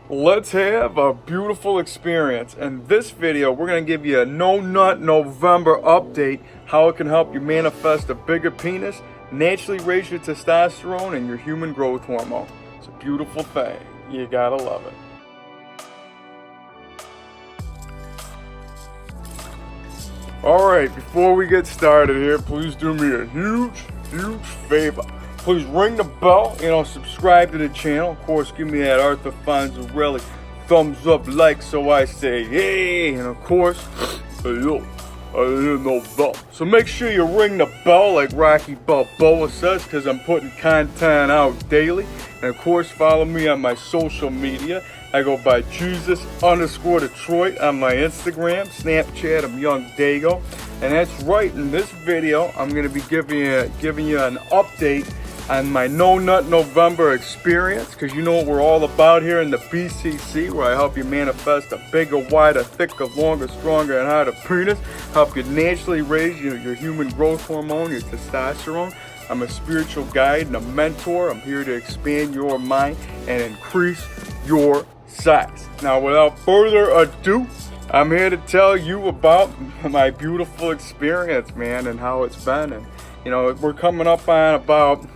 let's have a beautiful experience. In this video, we're going to give you a No Nut November update, how it can help you manifest a bigger penis, naturally raise your testosterone and your human growth hormone. It's a beautiful thing. You gotta love it. Alright, before we get started here, please do me a huge favor. Please ring the bell, subscribe to the channel. Of course, give me that Arthur Fonzarelli thumbs up like so I say hey. And of course, hello. So make sure you ring the bell like Rocky Balboa says, because I'm putting content out daily. And of course, follow me on my social media. I go by Jesus_Detroit on my Instagram, Snapchat, I'm YOUNGDAYGO. And that's right, in this video, I'm going to be giving you an update on my No Nut November experience, because you know what we're all about here in the BCC, where I help you manifest a bigger, wider, thicker, longer, stronger, and harder penis, help you naturally raise your human growth hormone, your testosterone. I'm a spiritual guide and a mentor. I'm here to expand your mind and increase your size. Now, without further ado, I'm here to tell you about my beautiful experience, man, and how it's been. And, we're coming up on about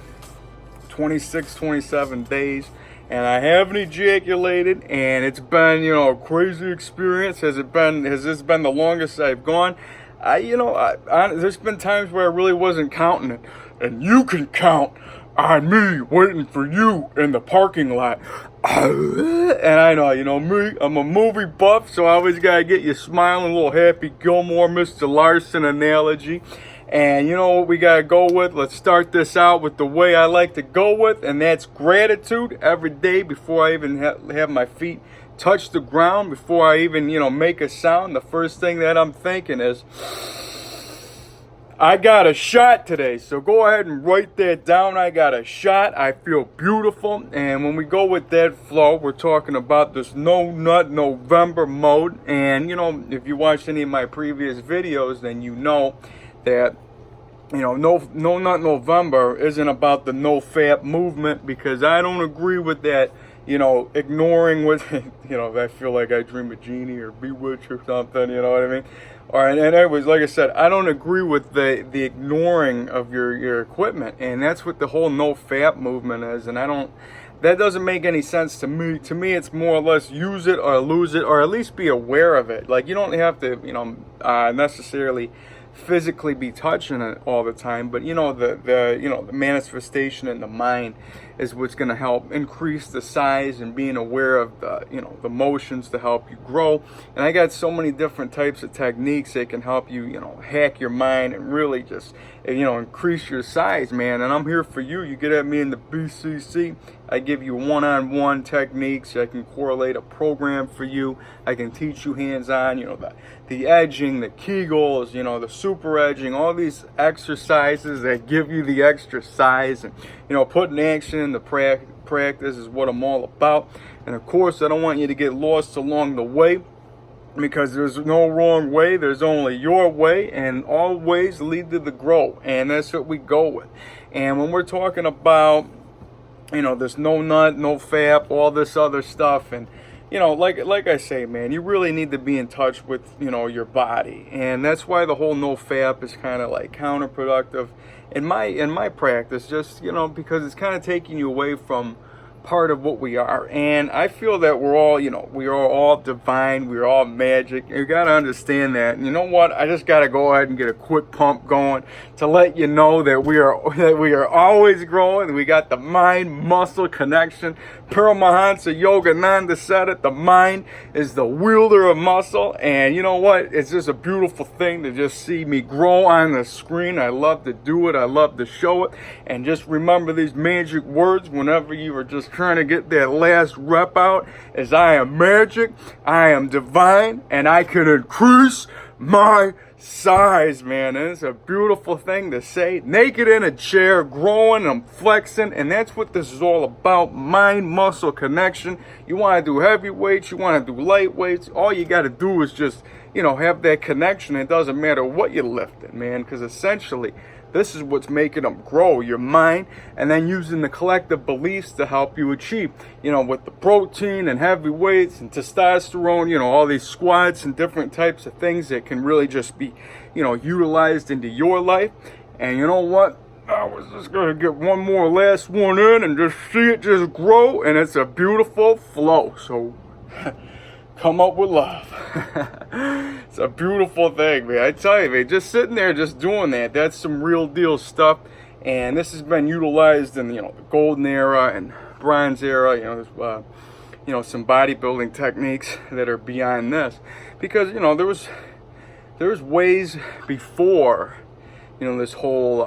26, 27 days, and I haven't ejaculated, and it's been, a crazy experience. Has this been the longest I've gone? There's been times where I really wasn't counting it, and you can count on me waiting for you in the parking lot. And I know, me, I'm a movie buff, so I always gotta get you smiling, a little Happy Gilmore, Mr. Larson analogy. And you know what we gotta go with? Let's start this out with the way I like to go with, and that's gratitude every day before I even have my feet touch the ground, before I even, make a sound. The first thing that I'm thinking is, I got a shot today. So go ahead and write that down. I got a shot. I feel beautiful. And when we go with that flow, we're talking about this No Nut November mode. And, if you watched any of my previous videos, then you know that, No Nut November isn't about the no fap movement, because I don't agree with that, ignoring what, I feel like I dream a genie or bewitch or something, you know what I mean? All right, and anyways, like I said, I don't agree with the ignoring of your equipment, and that's what the whole no fap movement is, and that doesn't make any sense to me. To me, it's more or less use it or lose it, or at least be aware of it. Like, you don't have to, necessarily physically be touching it all the time, but the manifestation in the mind is what's going to help increase the size, and being aware of the motions to help you grow. And I got so many different types of techniques that can help you hack your mind and really just increase your size, man. And I'm here for you. You get at me in the BCC. I give you one-on-one techniques. I can correlate a program for you. I can teach you hands-on, the edging, the Kegels, the super edging, all these exercises that give you the extra size. And, putting action in the practice is what I'm all about. And, of course, I don't want you to get lost along the way, because there's no wrong way. There's only your way, and all ways lead to the grow. And that's what we go with. And when we're talking about this no nut, no fap, all this other stuff, and like I say, man, you really need to be in touch with your body, and that's why the whole no fap is kind of like counterproductive in my practice, just because it's kind of taking you away from part of what we are. And I feel that we're all, we are all divine, we're all magic. You got to understand that. And you know what? I just got to go ahead and get a quick pump going to let you know that we are always growing. We got the mind-muscle connection. Paramahansa Yogananda said it, the mind is the wielder of muscle. And you know what? It's just a beautiful thing to just see me grow on the screen. I love to do it. I love to show it. And just remember these magic words whenever you are just trying to get that last rep out, is I am magic, I am divine, and I can increase my size, man. And it's a beautiful thing to say. Naked in a chair, growing, I'm flexing, and that's what this is all about. Mind-muscle connection. You want to do heavy weights, you want to do light weights, all you got to do is just, have that connection. It doesn't matter what you're lifting, man, because essentially This is what's making them grow, your mind, and then using the collective beliefs to help you achieve, with the protein and heavy weights and testosterone, all these squats and different types of things that can really just be, utilized into your life. And you know what? I was just going to get one more last one in and just see it just grow, and it's a beautiful flow. So come up with love. It's a beautiful thing, man. I tell you, man, just sitting there, just doing that's some real deal stuff. And this has been utilized in, the golden era and bronze era, there's, some bodybuilding techniques that are beyond this. Because, there was ways before, this whole,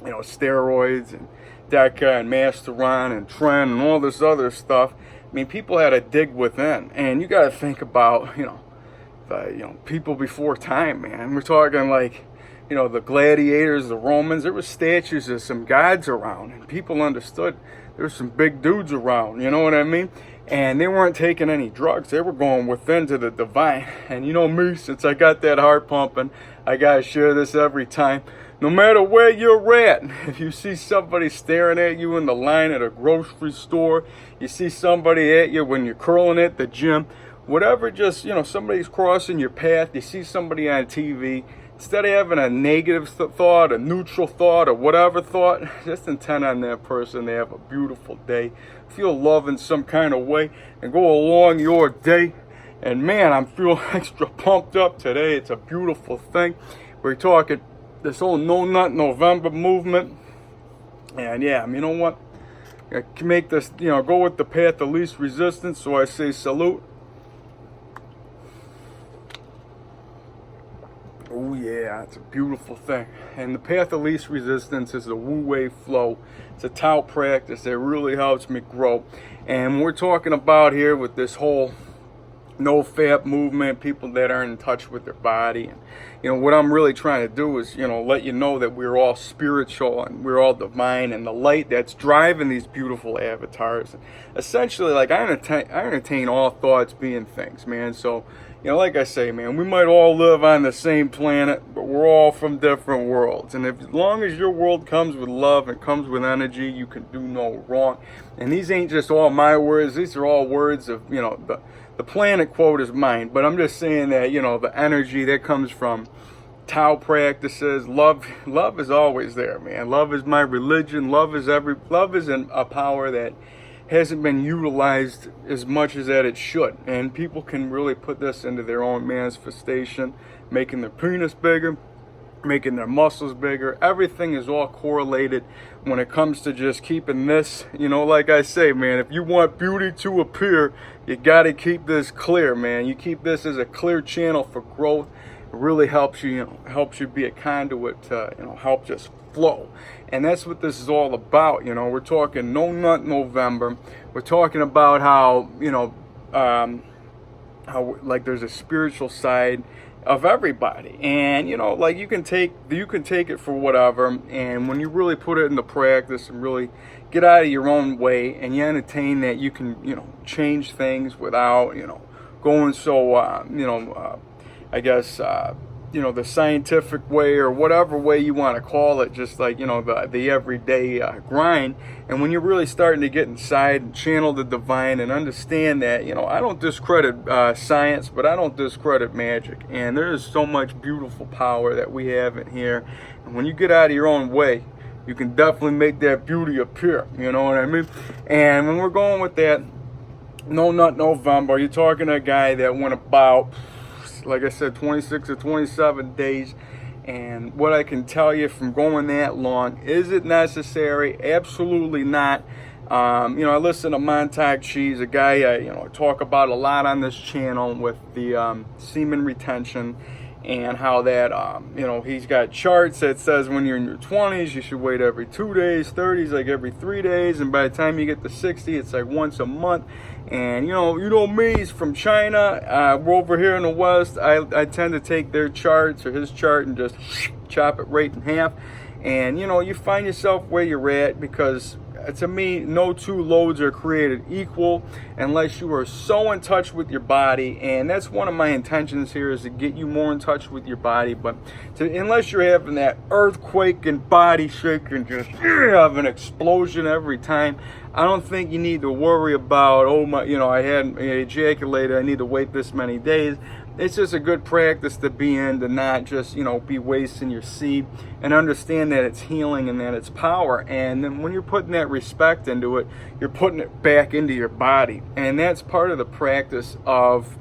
steroids and DECA and Masteron and Tren and all this other stuff. I mean, people had to dig within, and you got to think about, people before time, man. We're talking like, the gladiators, the Romans. There were statues of some gods around, and people understood there were some big dudes around. You know what I mean? And they weren't taking any drugs. They were going within to the divine. And me, since I got that heart pumping, I gotta share this every time. No matter where you're at, if you see somebody staring at you in the line at a grocery store, you see somebody at you when you're curling at the gym, whatever, just, somebody's crossing your path, you see somebody on TV, instead of having a negative thought, a neutral thought, or whatever thought, just intend on that person to have a beautiful day, feel love in some kind of way, and go along your day. And man, I'm feeling extra pumped up today. It's a beautiful thing. We're talking this whole No Nut November movement. And yeah, you know what? I can make this, go with the path of least resistance. So I say salute. Oh yeah, it's a beautiful thing. And the path of least resistance is the Wu Wei flow. It's a Tao practice that really helps me grow. And we're talking about here with this whole no fap movement, people that are in touch with their body. And what I'm really trying to do is, let you know that we're all spiritual and we're all divine, and the light that's driving these beautiful avatars. And essentially, like, I entertain all thoughts being things, man. So, like I say, man, we might all live on the same planet, but we're all from different worlds. And as long as your world comes with love and comes with energy, you can do no wrong. And these ain't just all my words. These are all words of, the planet quote is mine, but I'm just saying that, the energy that comes from Tao practices, love is always there, man. Love is my religion. Love is a power that hasn't been utilized as much as that it should. And people can really put this into their own manifestation, making their penis bigger, making their muscles bigger. Everything is all correlated when it comes to just keeping this, like I say, man, if you want beauty to appear, you got to keep this clear, man. You keep this as a clear channel for growth. It really helps you, helps you be a conduit to, help just flow. And that's what this is all about. We're talking No Nut November. We're talking about how, how like there's a spiritual side of everybody, and like you can take it for whatever, and when you really put it into practice and really get out of your own way and you entertain that, you can change things without going so I guess the scientific way or whatever way you want to call it, just like the everyday grind. And when you're really starting to get inside and channel the divine and understand that I don't discredit science, but I don't discredit magic, and there is so much beautiful power that we have in here. And when you get out of your own way, you can definitely make that beauty appear. You know what I mean? And when we're going with that No Nut November, you're talking to a guy that went about, like I said, 26 or 27 days. And what I can tell you from going that long, is it necessary? Absolutely not. I listen to Montauk Cheese, a guy I talk about a lot on this channel with the semen retention, and how that he's got charts that says when you're in your 20s you should wait every 2 days, 30s like every 3 days, and by the time you get to 60 it's like once a month. And me, he's from China. We're over here in the West. I tend to take their charts or his chart and just chop it right in half. And you find yourself where you're at, because to me, no two loads are created equal unless you are so in touch with your body. And that's one of my intentions here, is to get you more in touch with your body. But unless you're having that earthquake and body shake and just have an explosion every time, I don't think you need to worry about, oh my, I had ejaculated, I need to wait this many days. It's just a good practice to be in, to not just, be wasting your seed, and understand that it's healing and that it's power. And then when you're putting that respect into it, you're putting it back into your body. And that's part of the practice of,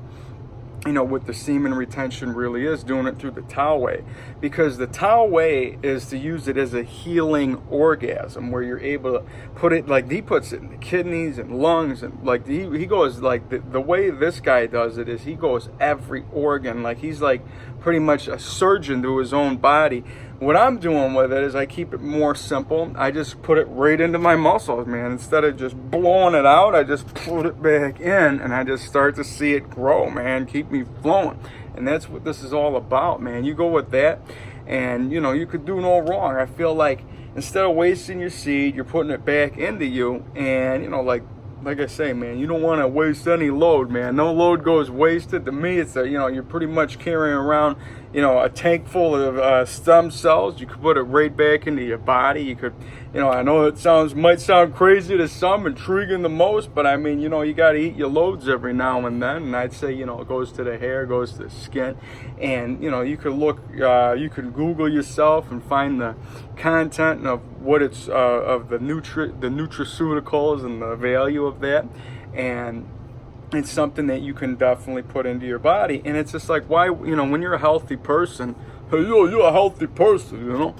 what the semen retention really is, doing it through the Tao way. Because the Tao way is to use it as a healing orgasm, where you're able to put it, like he puts it in the kidneys and lungs, and like he goes, like the way this guy does it is he goes every organ, like he's like pretty much a surgeon to his own body. What I'm doing with it is I keep it more simple. I just put it right into my muscles, man. Instead of just blowing it out, I just put it back in, and I just start to see it grow, man. Keep me flowing. And that's what this is all about, man. You go with that, and, you could do no wrong. I feel like instead of wasting your seed, you're putting it back into you. And, like I say, man, you don't want to waste any load, man. No load goes wasted. To me, it's you're pretty much carrying around, a tank full of stem cells. You could put it right back into your body. You could, I know it might sound crazy to some, intriguing the most, but I mean, you got to eat your loads every now and then. And I'd say, it goes to the hair, goes to the skin, and you could look, you can Google yourself and find the content of what it's of the nutraceuticals and the value of that, and it's something that you can definitely put into your body. And it's just like, why, when you're a healthy person, hey, you're a healthy person,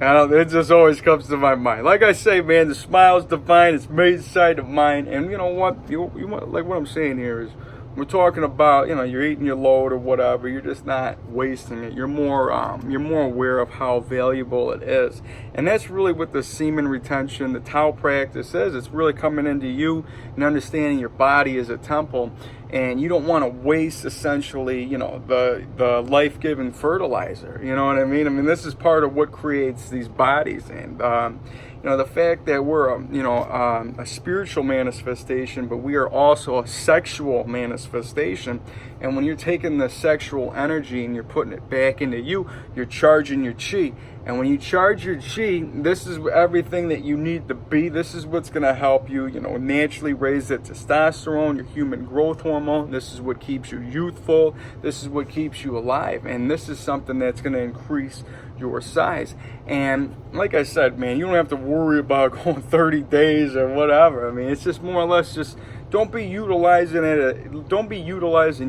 it just always comes to my mind. Like I say, man, the smile's divine. It's made sight of mine. And you know what? You want, like what I'm saying here is, we're talking about, you're eating your load or whatever. You're just not wasting it. You're more aware of how valuable it is. And that's really what the semen retention, the Tao practice is. It's really coming into you and understanding your body as a temple. And you don't want to waste, essentially, the life-giving fertilizer. You know what I mean? I mean, this is part of what creates these bodies. And, the fact that we're, a spiritual manifestation, but we are also a sexual manifestation. And when you're taking the sexual energy and you're putting it back into you, you're charging your chi. And when you charge your chi, this is everything that you need to be. This is what's going to help you, naturally raise that testosterone, your human growth hormone. This is what keeps you youthful. This is what keeps you alive. And this is something that's going to increase your size. And like I said, man, you don't have to worry about going 30 days or whatever. I mean, it's just more or less just don't be utilizing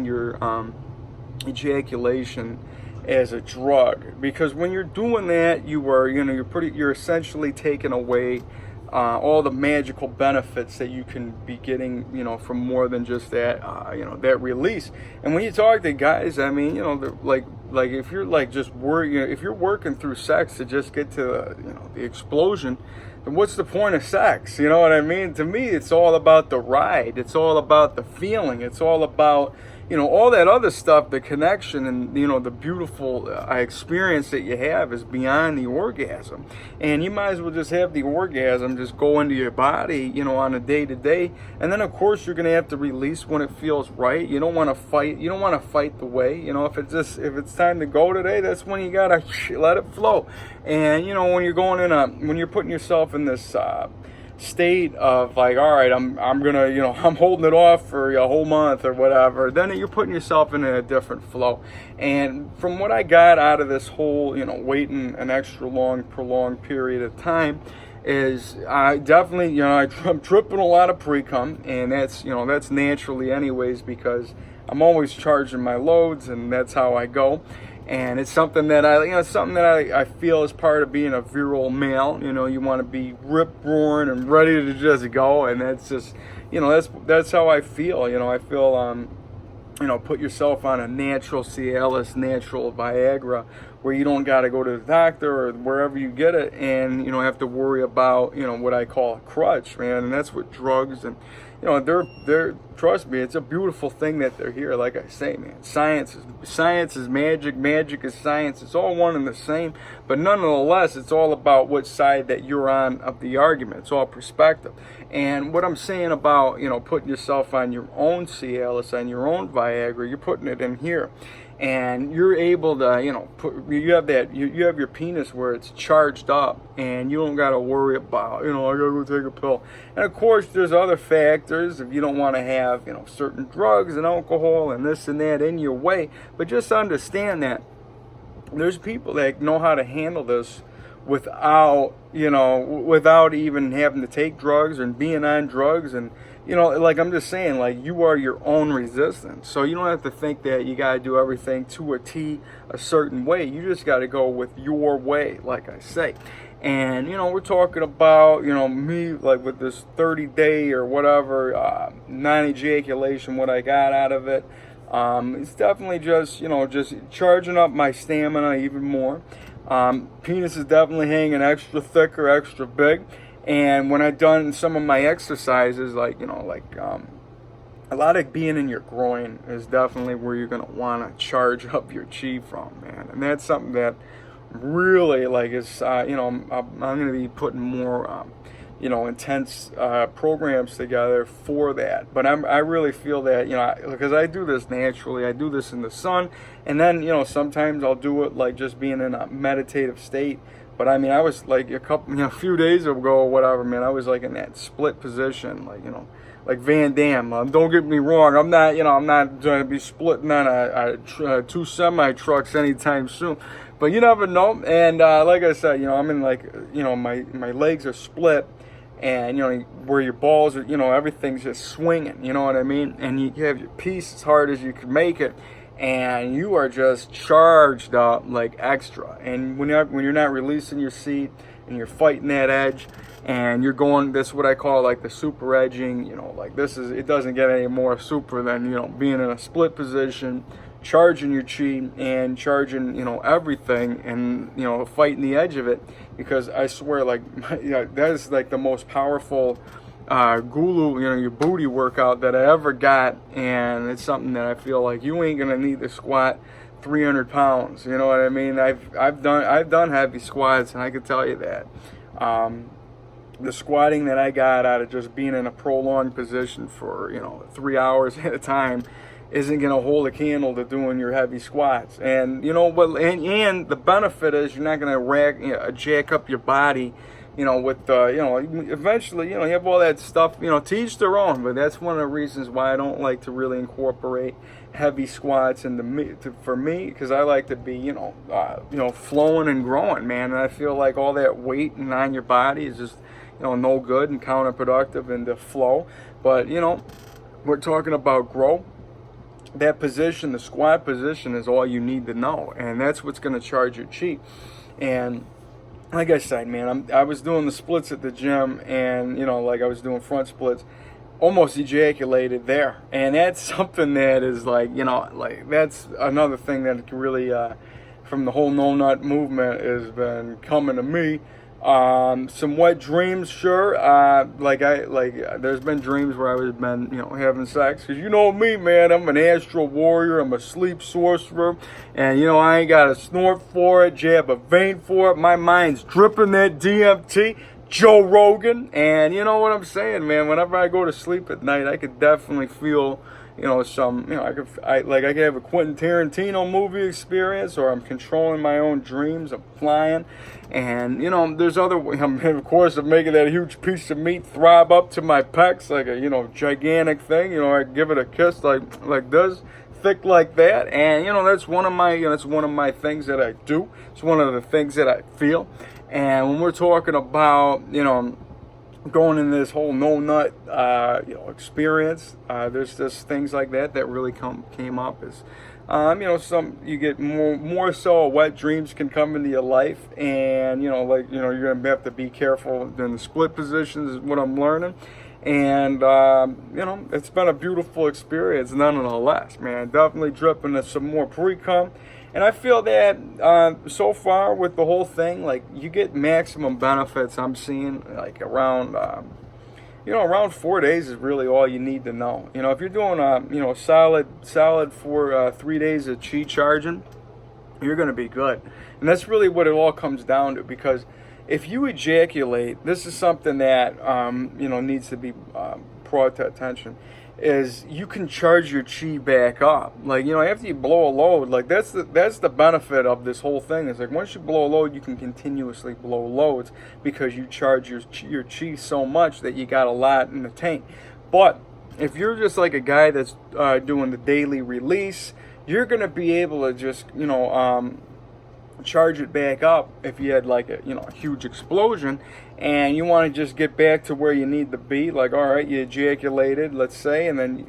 your ejaculation as a drug, because when you're doing that, you're essentially taking away all the magical benefits that you can be getting, from more than just that, that release. And when you talk to guys, I mean, like if you're like just working, if you're working through sex to just get to the explosion, then what's the point of sex? You know what I mean? To me, it's all about the ride. It's all about the feeling. It's all about all that other stuff, the connection and, the beautiful experience that you have is beyond the orgasm. And you might as well just have the orgasm just go into your body, on a day-to-day. And then, of course, you're going to have to release when it feels right. You don't want to fight. You don't want to fight the way. If it's time to go today, that's when you got to let it flow. And, when you're when you're putting yourself in this state of like, all right, I'm gonna, I'm holding it off for a whole month or whatever, then you're putting yourself in a different flow. And from what I got out of this whole, waiting an extra long, prolonged period of time, is I definitely, I'm tripping a lot of pre-cum, and that's naturally anyways, because I'm always charging my loads, and that's how I go. And it's something that I feel is part of being a virile male. You want to be rip-roaring and ready to just go, and that's just, that's how I feel. I feel, put yourself on a natural Cialis, natural Viagra, where you don't got to go to the doctor or wherever you get it, and you don't have to worry about, you know, what I call a crutch, man. And that's what drugs, and you know, they're trust me, it's a beautiful thing that they're here. Like I say, man, science is magic, magic is science. It's all one and the same, but nonetheless, it's all about what side that you're on of the argument. It's all perspective. And what I'm saying about, you know, putting yourself on your own Cialis, on your own Viagra, you're putting it in here, and you're able to, you know, you have your penis where it's charged up, and you don't got to worry about, you know, I gotta go take a pill. And of course, there's other factors if you don't want to have, you know, certain drugs and alcohol and this and that in your way. But just understand that there's people that know how to handle this without, you know, without even having to take drugs and being on drugs. And you know, like I'm just saying, like, you are your own resistance. So you don't have to think that you got to do everything to a T a certain way. You just got to go with your way, like I say. And, you know, we're talking about, you know, me, like with this 30-day or whatever, non-ejaculation, what I got out of it. It's definitely just, you know, just charging up my stamina even more. Penis is definitely hanging extra thick or extra big. And when I've done some of my exercises, like, you know, like a lot of being in your groin is definitely where you're going to want to charge up your chi from, man. And that's something that really, like, is, you know, I'm going to be putting more, you know, intense programs together for that. But I really feel that, you know, because I do this naturally. I do this in the sun. And then, you know, sometimes I'll do it like just being in a meditative state. But I mean, I was like a few days ago or whatever, man, I was like in that split position, like, you know, like Van Damme. Don't get me wrong, I'm not going to be splitting on two semi trucks anytime soon. But you never know. And like I said, you know, I'm in, like, you know, my legs are split, and, you know, where your balls are, you know, everything's just swinging, you know what I mean? And you have your piece as hard as you can make it, and you are just charged up like extra. And when you're not releasing your seat, and you're fighting that edge, and you're going, this what I call like the super edging, you know, like it doesn't get any more super than, you know, being in a split position, charging your chi and charging, you know, everything, and, you know, fighting the edge of it. Because I swear, like, you know, that is like the most powerful gulu, you know, your booty workout that I ever got. And it's something that I feel like you ain't gonna need to squat 300 pounds, you know what I mean? I've done heavy squats, and I can tell you that the squatting that I got out of just being in a prolonged position for, you know, 3 hours at a time isn't gonna hold a candle to doing your heavy squats. And you know what, and the benefit is you're not gonna jack up your body, you know, with you know, eventually, you know, you have all that stuff, you know, to each their own. But that's one of the reasons why I don't like to really incorporate heavy squats into for me, because I like to be, you know, flowing and growing, man. And I feel like all that weight and on your body is just, you know, no good and counterproductive in the flow. But, you know, we're talking about grow. That position, the squat position, is all you need to know, and that's what's going to charge your chi. And like I said, man, I was doing the splits at the gym, and, you know, like I was doing front splits, almost ejaculated there. And that's something that is like, you know, like that's another thing that really, from the whole no nut movement, has been coming to me. Some wet dreams, sure. There's been dreams where I was been, you know, having sex. Cause you know me, man, I'm an astral warrior. I'm a sleep sorcerer, and you know I ain't got a snort for it, jab a vein for it. My mind's dripping that DMT, Joe Rogan, and you know what I'm saying, man. Whenever I go to sleep at night, I could definitely feel, you know, some, you know, I could have a Quentin Tarantino movie experience, or I'm controlling my own dreams. I'm flying, and you know, there's other, of course, of making that huge piece of meat throb up to my pecs like a, you know, gigantic thing. You know, I give it a kiss like this, thick like that, and you know, that's one of my, you know, that's one of my things that I do. It's one of the things that I feel. And when we're talking about, you know, going in this whole no nut, you know, experience, there's just things like that really came up as, you know, you get more so wet dreams can come into your life, and you know, like, you know, you're gonna have to be careful in the split positions is what I'm learning. And you know, it's been a beautiful experience nonetheless, man. Definitely dripping some more pre-cum. And I feel that so far with the whole thing, like, you get maximum benefits. I'm seeing like around around 4 days is really all you need to know. If you're doing solid for 3 days of chi charging, you're going to be good. And that's really what it all comes down to, because if you ejaculate, this is something that needs to be brought to attention, is you can charge your chi back up. Like, after you blow a load, like, that's the benefit of this whole thing. Is like, once you blow a load, you can continuously blow loads, because you charge your chi so much that you got a lot in the tank. But if you're just like a guy that's doing the daily release, you're gonna be able to just charge it back up if you had like a huge explosion, and you want to just get back to where you need to be. Like, all right, you ejaculated, let's say, and then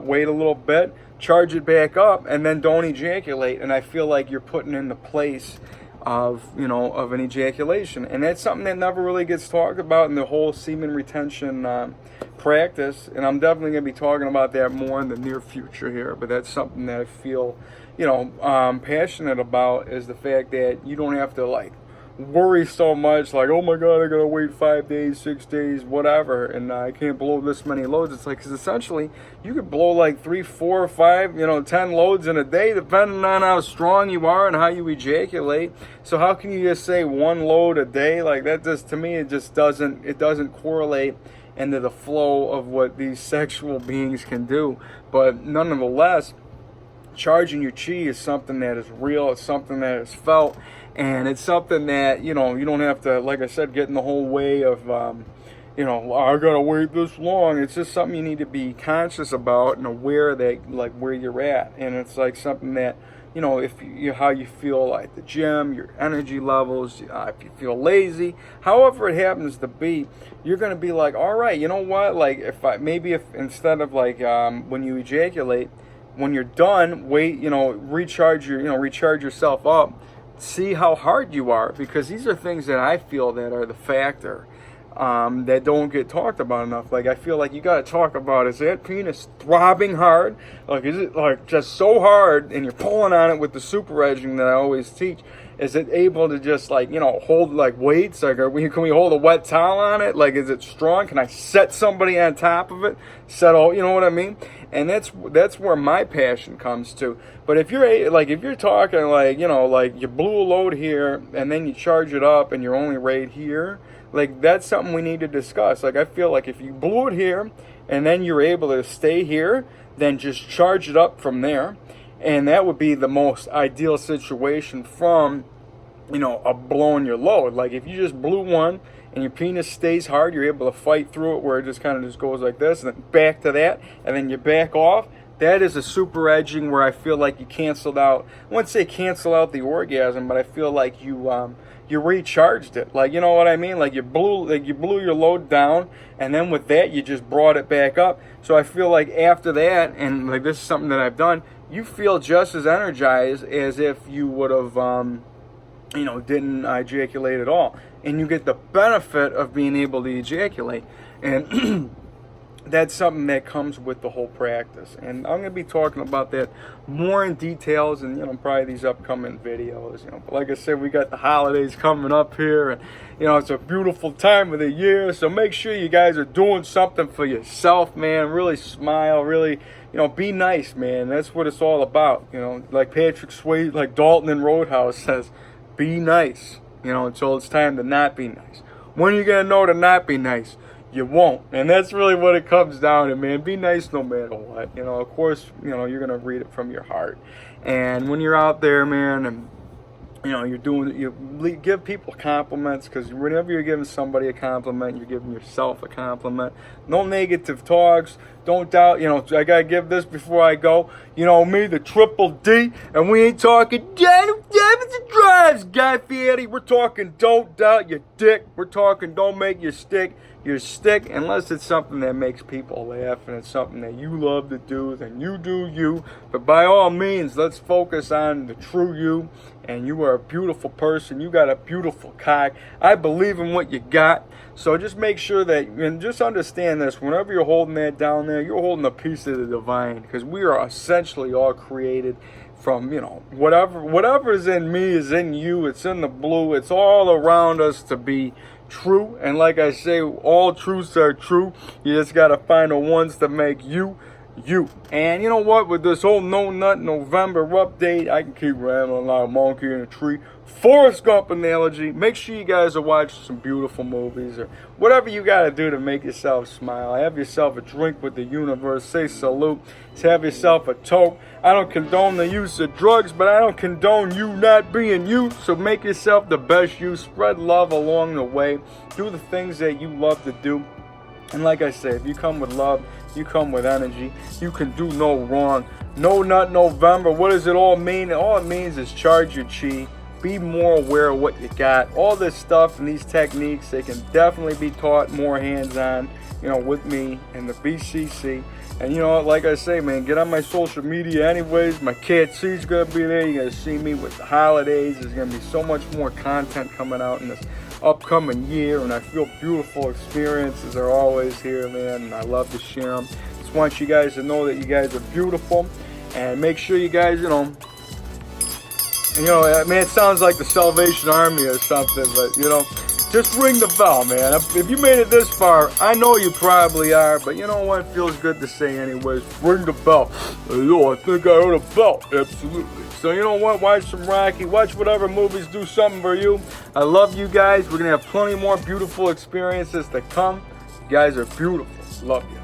wait a little bit, charge it back up, and then don't ejaculate. And I feel like you're putting in the place of an ejaculation, and that's something that never really gets talked about in the whole semen retention practice. And I'm definitely going to be talking about that more in the near future here. But that's something that I feel passionate about, is the fact that you don't have to like worry so much, like, oh my god, I gotta wait 5 days, 6 days, whatever, and I can't blow this many loads. It's like, because essentially you could blow like 3, 4, 5, 10 loads in a day, depending on how strong you are and how you ejaculate. So how can you just say 1 load a day? Like, that just, to me, it doesn't correlate into the flow of what these sexual beings can do. But nonetheless, charging your chi is something that is real. It's something that is felt, and it's something that you don't have to, like I said, get in the whole way of I gotta wait this long. It's just something you need to be conscious about and aware that, like, where you're at. And it's like something that how you feel at the gym, your energy levels, if you feel lazy, however it happens to be, you're gonna be like, all right, you know what, like, if instead of like when you ejaculate, when you're done, wait, recharge yourself up, see how hard you are, because these are things that I feel that are the factor that don't get talked about enough. Like, I feel like you got to talk about, is that penis throbbing hard? Like, is it like just so hard, and you're pulling on it with the super edging that I always teach? Is it able to just like, hold like weights? Like, can we hold a wet towel on it? Like, is it strong? Can I set somebody on top of it? You know what I mean? And that's where my passion comes to. But if you're talking like, like you blew a load here and then you charge it up and you're only right here, like, that's something we need to discuss. Like, I feel like if you blew it here and then you're able to stay here, then just charge it up from there. And that would be the most ideal situation from, blowing your load. Like, if you just blew one and your penis stays hard, you're able to fight through it, where it just kind of just goes like this, and then back to that, and then you back off. That is a super edging where I feel like you canceled out. I wouldn't say cancel out the orgasm, but I feel like you recharged it. Like, you know what I mean? Like, you blew your load down, and then with that you just brought it back up. So I feel like after that, and like, this is something that I've done, you feel just as energized as if you would have didn't ejaculate at all. And you get the benefit of being able to ejaculate. And that's something that comes with the whole practice. And I'm going to be talking about that more in details in, probably these upcoming videos. But like I said, we got the holidays coming up here, and, it's a beautiful time of the year. So make sure you guys are doing something for yourself, man. Really smile, really, be nice, man. That's what it's all about. Like Patrick Swayze, like Dalton in Roadhouse says, be nice, until it's time to not be nice. When are you going to know to not be nice? You won't. And that's really what it comes down to, man. Be nice no matter what. Of course, you're going to read it from your heart. And when you're out there, man, and you give people compliments, because whenever you're giving somebody a compliment, you're giving yourself a compliment. No negative talks. Don't doubt, I got to give this before I go. Me, the triple D, and we ain't talking drives, Guy Fieri. We're talking don't doubt your dick. We're talking don't make your stick unless it's something that makes people laugh and it's something that you love to do, then you do you. But by all means, let's focus on the true you. And you are a beautiful person. You got a beautiful cock. I believe in what you got. So just make sure that, and just understand this, whenever you're holding that down there, you're holding a piece of the divine, because we are essentially all created from, you know, whatever is in me is in you. It's in the blue. It's all around us to be true. And like I say, all truths are true. You just got to find the ones that make you. And you know what, with this whole No Nut November update, I can keep rambling like a monkey in a tree. Forrest Gump analogy. Make sure you guys are watching some beautiful movies or whatever you got to do to make yourself smile. Have yourself a drink with the universe. Say salute. Have yourself a toke. I don't condone the use of drugs, but I don't condone you not being you. So make yourself the best you. Spread love along the way. Do the things that you love to do. And like I say, if you come with love, you come with energy, you can do no wrong. No Nut November, what does it all mean? All it means is charge your chi. Be more aware of what you got. All this stuff and these techniques, they can definitely be taught more hands-on, you know, with me and the BCC. And you know, like I say, man, get on my social media anyways. My Cat C's gonna be there. You're gonna see me with the holidays. There's gonna be so much more content coming out in this upcoming year, and I feel beautiful experiences are always here, man, and I love to share them. Just want you guys to know that you guys are beautiful, and make sure you guys, you know, I mean, it sounds like the Salvation Army or something, but you know, just ring the bell, man. If you made it this far, I know you probably are, but you know what? It feels good to say anyways. Ring the bell. Yo, I think I heard a bell. Absolutely. So you know what? Watch some Rocky. Watch whatever movies do something for you. I love you guys. We're going to have plenty more beautiful experiences to come. You guys are beautiful. Love you.